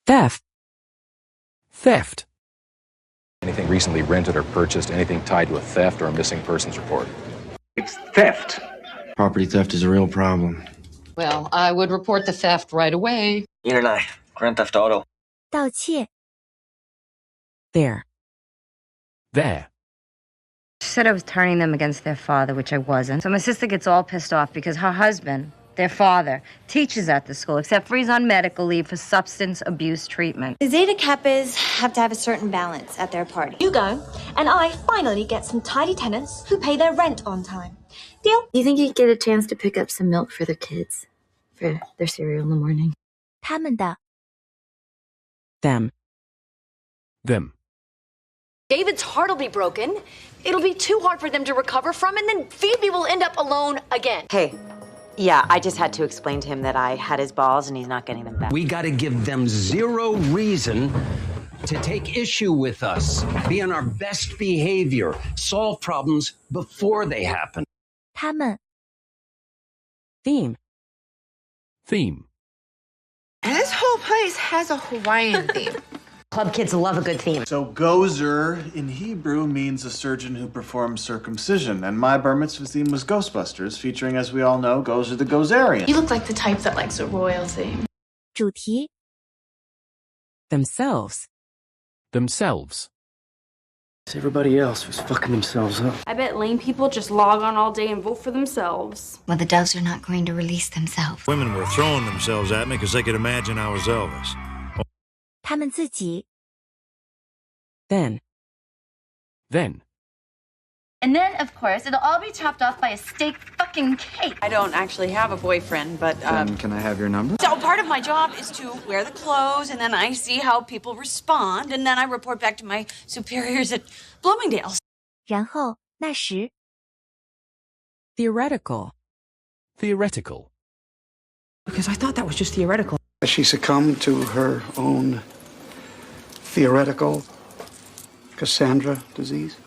Theft. Theft. Anything recently rented or purchased, anything tied to a theft or a missing persons report. It's theft. Property theft is a real problem. Well, I would report the theft right away. Neither and I. Grand Theft Auto. 盗窃 There. There. She said I was turning them against their father, which I wasn't. So my sister gets all pissed off because her husband, their father, teaches at the school, except for he's on medical leave for substance abuse treatment. The Zeta Kappas have to have a certain balance at their party. You go, and I finally get some tidy tenants who pay their rent on time. Deal? Do you think you'd get a chance to pick up some milk for their kids? For their cereal in the morning? 他们的 Them. Them. David's heart will be broken. It'll be too hard for them to recover from, and then Phoebe will end up alone again. Hey, yeah, I just had to explain to him that I had his balls and he's not getting them back. We gotta give them zero reason to take issue with us. Be on our best behavior. Solve problems before they happen. 他们 Theme. Theme. And this whole place has a Hawaiian theme. Club kids love a good theme. So gozer in Hebrew means a surgeon who performs circumcision, and my bar mitzvah theme was Ghostbusters, featuring, as we all know, Gozer the Gozerian. You look like the type that likes a royal theme. 主题 Themselves. Themselves. Everybody else was fucking themselves up. I bet lame people just log on all day and vote for themselves. Well, the doves are not going to release themselves. Women were throwing themselves at me because they could imagine I was Elvis. 他们自己 Then. Then. And then, of course, it'll all be topped off by a steak fucking cake. I don't actually have a boyfriend, but, Can I have your number? So part of my job is to wear the clothes, and then I see how people respond, and then I report back to my superiors at Bloomingdale's. 然后那时 Theoretical. Theoretical. Because I thought that was just theoretical. She succumbed to her own theoretical Cassandra disease.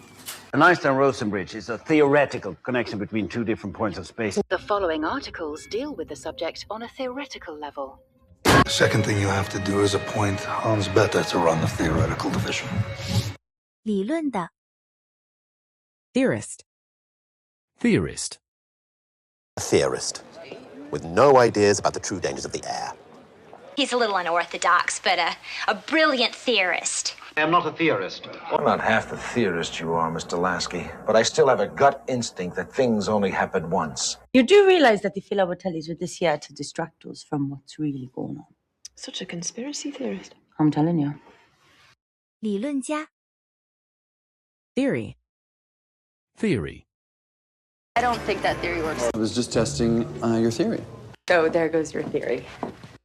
An Einstein-Rosen bridge is a theoretical connection between two different points of space. The following articles deal with the subject on a theoretical level. The second thing you have to do is appoint Hans Bethe to run the theoretical division. 理论的 Theorist. Theorist. A theorist with no ideas about the true dangers of the air. He's a little unorthodox, but a brilliant theorist. I am not a theorist. I'm not half the theorist you are, Mr. Lasky, but I still have a gut instinct that things only happen once. You do realize that the fill our tellies with this here to distract us from what's really going on. Such a conspiracy theorist. I'm telling you. 理论家 Theory. Theory. I don't think that theory works. I was just testing your theory. So there goes your theory.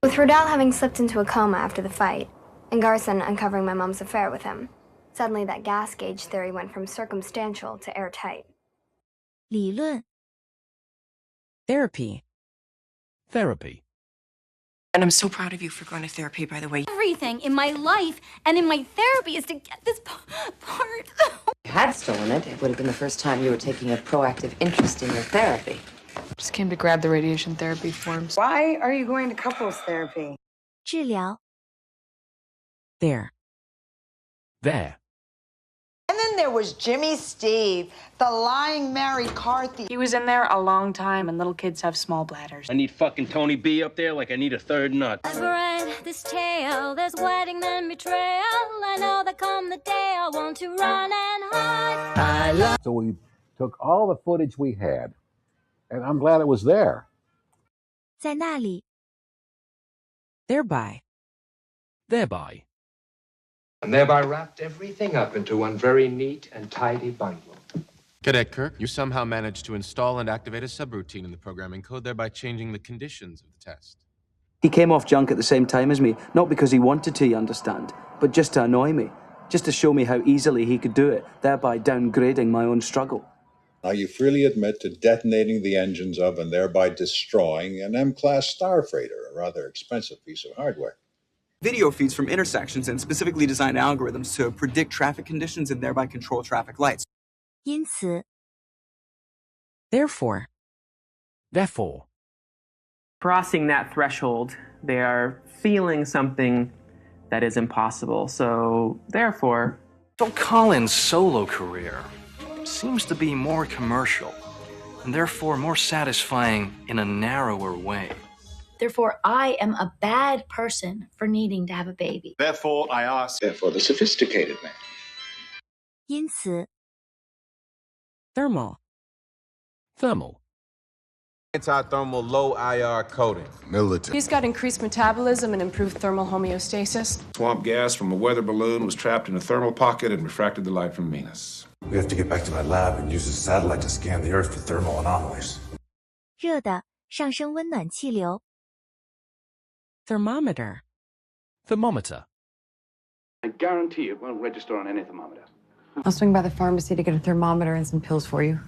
With Rodell having slipped into a coma after the fight, and Garson uncovering my mom's affair with him, suddenly that gas gauge theory went from circumstantial to airtight. 理论 Therapy. Therapy. And I'm so proud of you for going to therapy, by the way. Everything in my life and in my therapy is to get this part. If you had stolen it, it would have been the first time you were taking a proactive interest in your therapy. Just came to grab the radiation therapy forms. Why are you going to couples therapy? 治疗 There. There. And then there was Jimmy Steve, the lying married car thief. He was in there a long time, and little kids have small bladders. I need fucking Tony B up there like I need a third nut. I've read this tale, there's wedding then betrayal. I know that come the day I want to run and hide. So we took all the footage we had, and I'm glad it was there. 在那里 Thereby. Thereby. And thereby wrapped everything up into one very neat and tidy bundle. Cadet Kirk, you somehow managed to install and activate a subroutine in the programming code, thereby changing the conditions of the test. He came off junk at the same time as me, not because he wanted to, you understand, but just to annoy me, just to show me how easily he could do it, thereby downgrading my own struggle. Now you freely admit to detonating the engines of and thereby destroying an M-class starfreighter, a rather expensive piece of hardware. Video feeds from intersections and specifically designed algorithms to predict traffic conditions and thereby control traffic lights. 因此 Therefore. Crossing that threshold, they are feeling something that is impossible. So, therefore... Phil Collins' solo career seems to be more commercial, and therefore more satisfying in a narrower way. Therefore, I am a bad person for needing to have a baby. Therefore, I ask. Therefore, the sophisticated man. 因此 Thermal. Thermal. Anti-thermal low IR coating. Military. He's got increased metabolism and improved thermal homeostasis. Swamp gas from a weather balloon was trapped in a thermal pocket and refracted the light from Venus. We have to get back to my lab and use a satellite to scan the Earth for thermal anomalies. 热的上升温暖气流 Thermometer. Thermometer. I guarantee it won't register on any thermometer. I'll swing by the pharmacy to get a thermometer and some pills for you.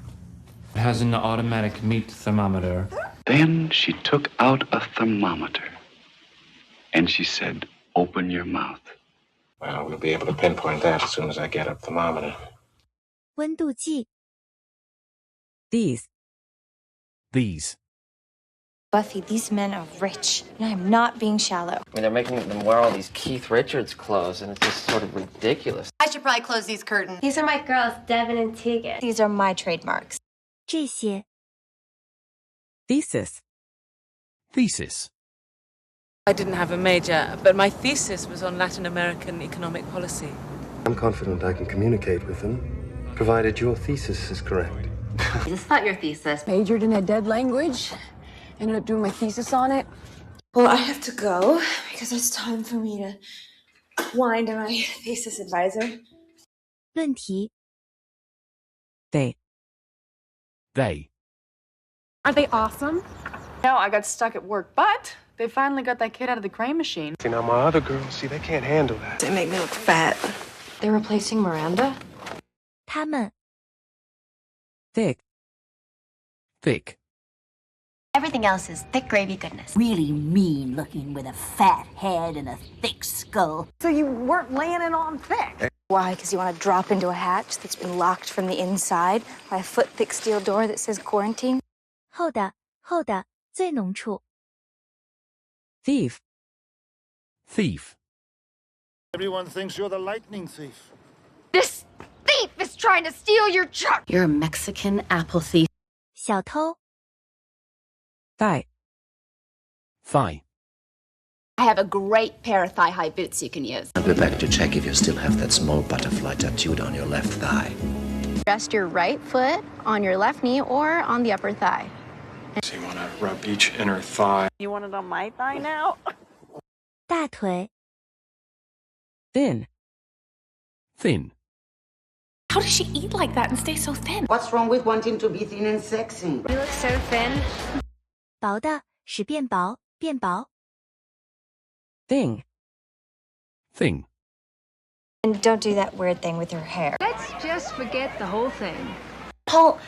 It has an automatic meat thermometer. Then she took out a thermometer, and she said, "Open your mouth." Well, we'll be able to pinpoint that as soon as I get a thermometer. 温度计 These. These. Buffy, these men are rich, and I'm not being shallow. I mean, they're making them wear all these Keith Richards clothes, and it's just sort of ridiculous. I should probably close these curtains. These are my girls, Devin and Tegan. These are my trademarks. 这些 Thesis. Thesis. I didn't have a major, but my thesis was on Latin American economic policy. I'm confident I can communicate with them, provided your thesis is correct. It's not your thesis. Majored in a dead language. Ended up doing my thesis on it. Well, I have to go because it's time for me to whine to my thesis advisor. 论题 They. They. Are they awesome? No, I got stuck at work, but they finally got that kid out of the crane machine. See, now my other girls, see, they can't handle that. They make me look fat. They're replacing Miranda? 他们 Thick. Thick. Everything else is thick gravy goodness. Really mean looking with a fat head and a thick skull. So you weren't laying it on thick? Why? Because you want to drop into a hatch that's been locked from the inside by a foot-thick steel door that says quarantine? 厚的最浓处 Thief. Thief. Everyone thinks you're the lightning thief. This thief is trying to steal your truck! You're a Mexican apple thief. 小偷 Thigh. Thigh. I have a great pair of thigh-high boots you can use. I'll be back to check if you still have that small butterfly tattooed on your left thigh. Rest your right foot on your left knee or on the upper thigh. So you want to rub each inner thigh. You want it on my thigh now? 大腿 Thin. Thin. How does she eat like that and stay so thin? What's wrong with wanting to be thin and sexy? You look so thin. 薄的使变薄变薄 Thing. Thing. And don't do that weird thing with your hair. Let's just forget the whole thing. Paul,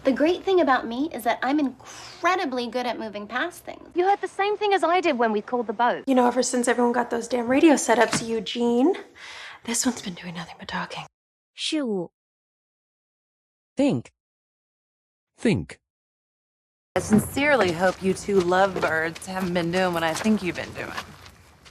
the great thing about me is that I'm incredibly good at moving past things. You had the same thing as I did when we cooled the boat. You know, ever since everyone got those damn radio setups, Eugene, this one's been doing nothing but talking. 事物 Think. Think. I sincerely hope you two lovebirds haven't been doing what I think you've been doing.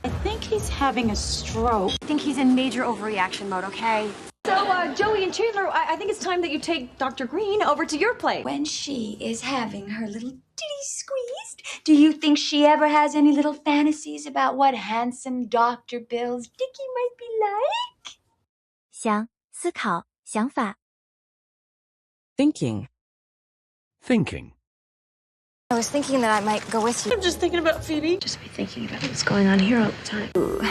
I think he's having a stroke. I think he's in major overreaction mode, okay? So, Joey and Chandler, I think it's time that you take Dr. Green over to your place. When she is having her little titty squeezed, do you think she ever has any little fantasies about what handsome Dr. Bill's dicky might be like? 想思考想法 Thinking. Thinking. I was thinking that I might go with you. I'm just thinking about Phoebe. Just be thinking about what's going on here all the time. Ooh,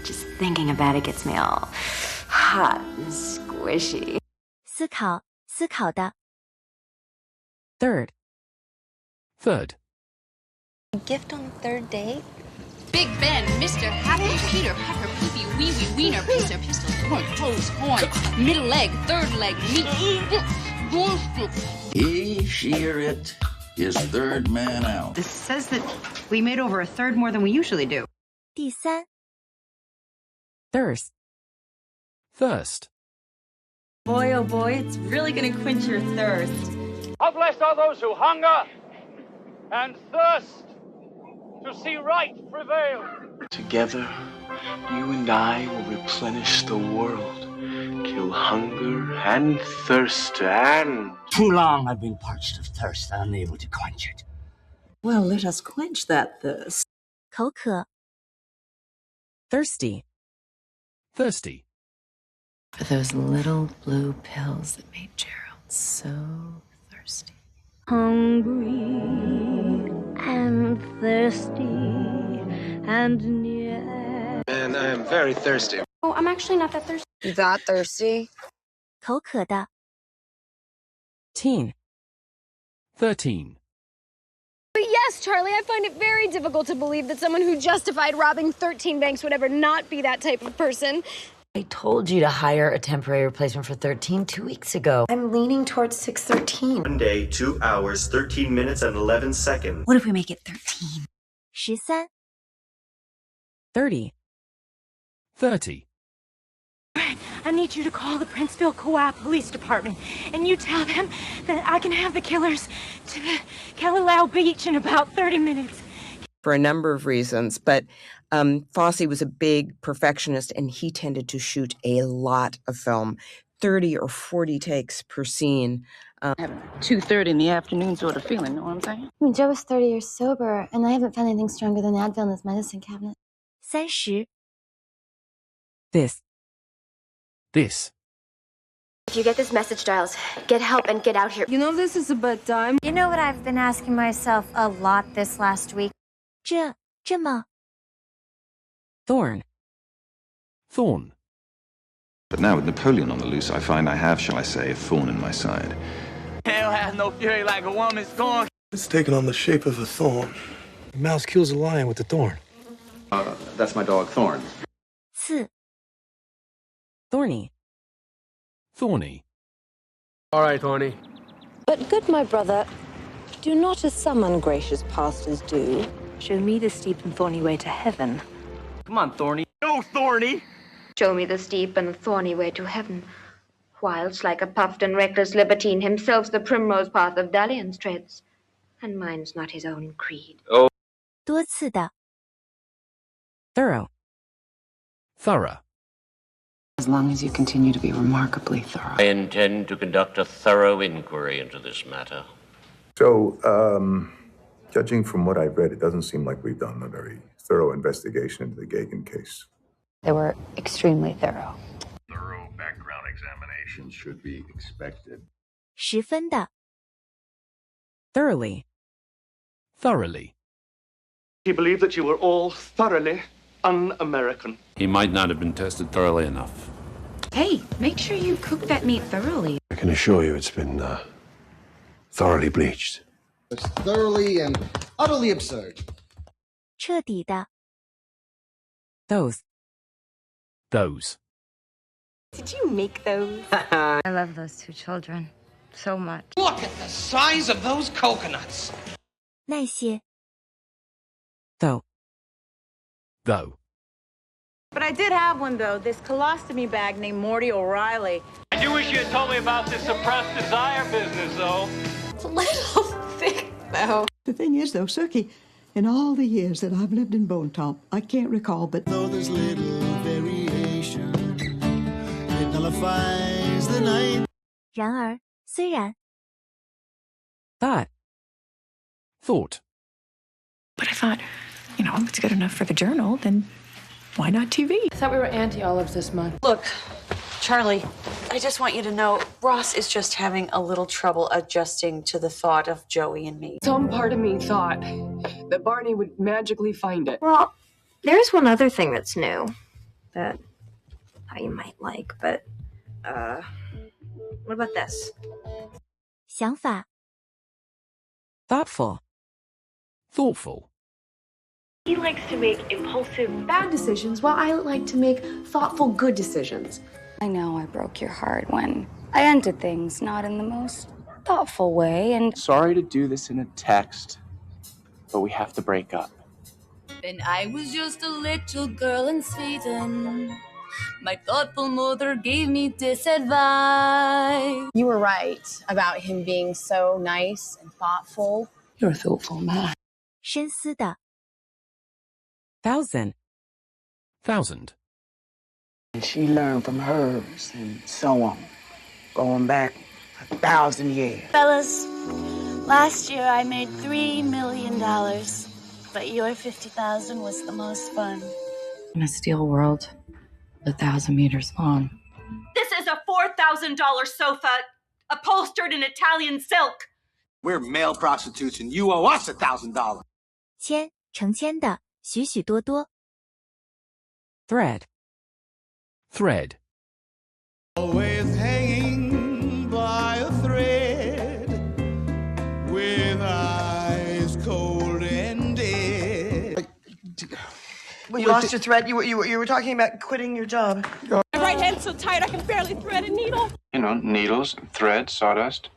just thinking about it gets me all hot and squishy. 思考的 Third. Third. A gift on the third date? Big Ben, Mr. Happy, Peter, Pepper, Pee-Pee, Wee Wee, Wiener, Pizza, Pistol, Horn, Toes, Horn, Middle Leg, Third Leg, Meat, He, she, or it is third man out. This says that we made over a third more than we usually do. 第三 Thirst. Thirst. Boy, oh boy, it's really gonna quench your thirst. How blessed are those who hunger and thirst to see right prevail. Together, You and I will replenish the world, kill hunger and thirst, and... Too long I've been parched of thirst, unable to quench it. Well, let us quench that thirst. 口渴 thirsty, Thirsty. For those little blue pills that made Gerald so thirsty. Hungry and thirsty and near. And I am very thirsty. Oh, I'm actually not that thirsty. That thirsty? 口渴的 teen, 13. But yes, Charlie, I find it very difficult to believe that someone who justified robbing 13 banks would ever not be that type of person. I told you to hire a temporary replacement for 13 2 weeks ago. I'm leaning towards 613. 1 day, 2 hours, 13 minutes, and 11 seconds. What if we make it 13? 13 30, 30. I need you to call the Princeville Co-op Police Department, and you tell them that I can have the killers to the Galileo Beach in about 30 minutes. For a number of reasons, but Fosse was a big perfectionist, and he tended to shoot a lot of film, 30 or 40 takes per scene. 2:30 in the afternoon sort of feeling, know what I'm saying? I mean, Joe was 30 years sober, and I haven't found anything stronger than Advil in his medicine cabinet. 30 this, This. If you get this message, Giles, get help and get out here. You know this is a bad time. You know what I've been asking myself a lot this last week? 这么 thorn, Thorn. But now with Napoleon on the loose, I find I have, shall I say, a thorn in my side. Hell has no fury like a woman's scorn. It's taken on the shape of a thorn. The mouse kills a lion with the thorn. That's my dog, Thorn. 刺 thorny, Thorny. All right, Thorny. But good my brother, do not as some ungracious pastors do, show me the steep and thorny way to heaven. Come on, Thorny. No, Thorny! Show me the steep and thorny way to heaven, whilst like a puffed and reckless libertine himself the primrose path of dalliance treads, and minds not his own creed. 多次的 thorough, Thorough. As long as you continue to be remarkably thorough. I intend to conduct a thorough inquiry into this matter. So, judging from what I've read, it doesn't seem like we've done a very thorough investigation into the Gagan case. They were extremely thorough. Thorough background examinations should be expected. 十分的 thoroughly, Thoroughly. He believed that you were all thoroughly un-American. He might not have been tested thoroughly enough. Hey, make sure you cook that meat thoroughly. I can assure you it's been thoroughly bleached. It's thoroughly and utterly absurd. 彻底的 those, Those. Did you make those? I love those two children so much. Look at the size of those coconuts. 那些 though, Though. But I did have one, though, this colostomy bag named Morty O'Reilly. I do wish you had told me about this suppressed desire business, though. It's a little thick, though. The thing is, though, Sookie, in all the years that I've lived in Bone Top, I can't recall, but though there's little variation, it nullifies the night. 然而虽然 thought, Thought. But I thought, you know, if it's good enough for the journal, then why not TV? I thought we were anti-olives this month. Look, Charlie, I just want you to know Ross is just having a little trouble adjusting to the thought of Joey and me. Some part of me thought that Barney would magically find it. Well, there's one other thing that's new that you might like, but, what about this? 想法 thoughtful, Thoughtful. He likes to make impulsive, bad decisions, while I like to make thoughtful, good decisions. I know I broke your heart when I ended things not in the most thoughtful way, and Sorry to do this in a text, but we have to break up. When I was just a little girl in Sweden, my thoughtful mother gave me this advice. You were right about him being so nice and thoughtful. You're a thoughtful man. 深思的 thousand, thousand. And she learned from hers, and so on, going back 1,000 years. Fellas, last year I made $3 million, but your 50,000 was the most fun. In a steel world, 1,000 meters long. This is a $4,000 sofa, upholstered in Italian silk. We're male prostitutes, and you owe us $1,000. 千，成千的，许许多多。Thread. Thread. Always hanging by a thread, with eyes cold and dead. You lost your thread. You were talking about quitting your job. My right hand's so tight I can barely thread a needle. You know, needles, thread, sawdust.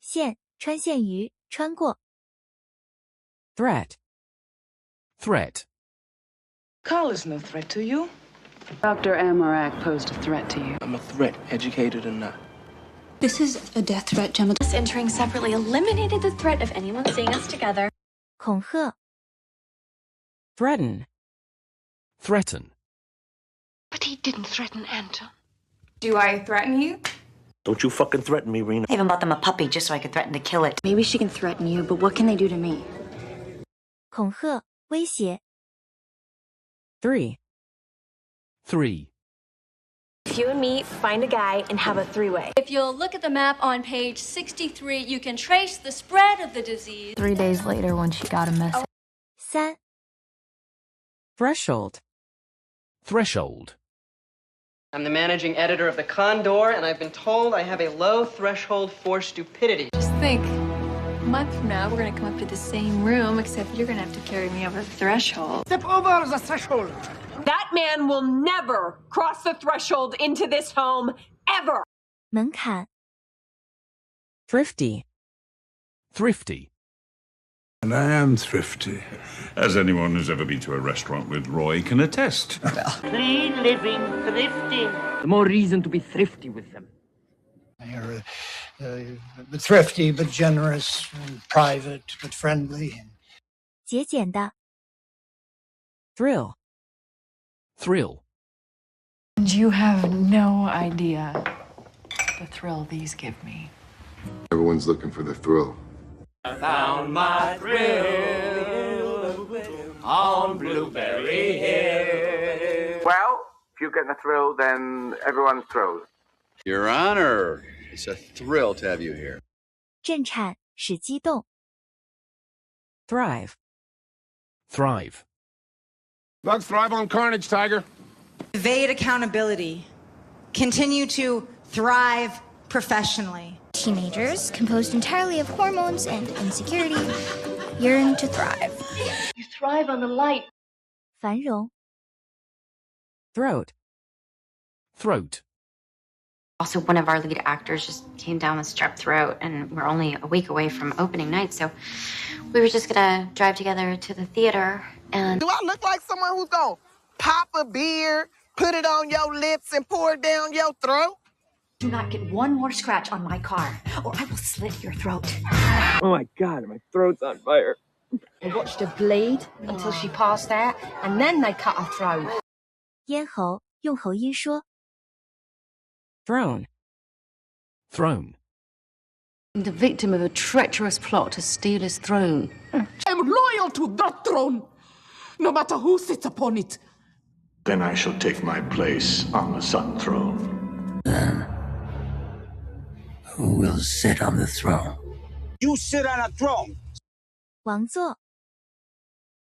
线，穿线于，穿过。Threat. Threat. Carl is no threat to you. Dr. Amarak posed a threat to you. I'm a threat, educated or not. This is a death threat, Gemma. Us entering separately eliminated the threat of anyone seeing us together. 恐吓， Threaten. Threaten. But he didn't threaten Anton. Do I threaten you? Don't you fucking threaten me, Rena. I even bought them a puppy just so I could threaten to kill it. Maybe she can threaten you, but what can they do to me? 恐吓，威胁。 3. 3. If you and me find a guy and have a three-way. If you'll look at the map on page 63, you can trace the spread of the disease. 3 days later when she got a message. 3. Threshold. Threshold. I'm the managing editor of the Condor, and I've been told I have a low threshold for stupidity. Just think, a month from now, we're gonna come up to the same room, except you're gonna have to carry me over the threshold. Step over the threshold. That man will never cross the threshold into this home, ever. 门槛， Thrifty. Thrifty. And I am thrifty, as anyone who's ever been to a restaurant with Roy can attest. Clean living, thrifty. The more reason to be thrifty with them. You're thrifty but generous, and private but friendly. 节俭的， Thrill. Thrill. And you have no idea the thrill these give me. Everyone's looking for the thrill. I found my thrill on Blueberry Hill. Well, if you get the thrill, then everyone's thrilled. Your Honor, it's a thrill to have you here. 震颤，使激动。 Thrive. Thrive. Let's thrive on carnage, Tiger. Evade accountability. Continue to thrive professionally. Teenagers, composed entirely of hormones and insecurity, yearn to thrive. You thrive on the light. 繁荣， Throat. Throat. Also, one of our lead actors just came down with strep throat, and we're only a week away from opening night, so we were just gonna drive together to the theater and... Do I look like someone who's gonna pop a beer, put it on your lips, and pour it down your throat? Do not get one more scratch on my car, or I will slit your throat. Oh my God, my throat's on fire. I watched her bleed until she passed out, and then they cut her throat. 咽喉，用喉音说。 Throne. Throne. The victim of a treacherous plot to steal his throne. I'm loyal to that throne, no matter who sits upon it. Then I shall take my place on the Sun Throne. Then, who will sit on the throne? You sit on a throne. 王座，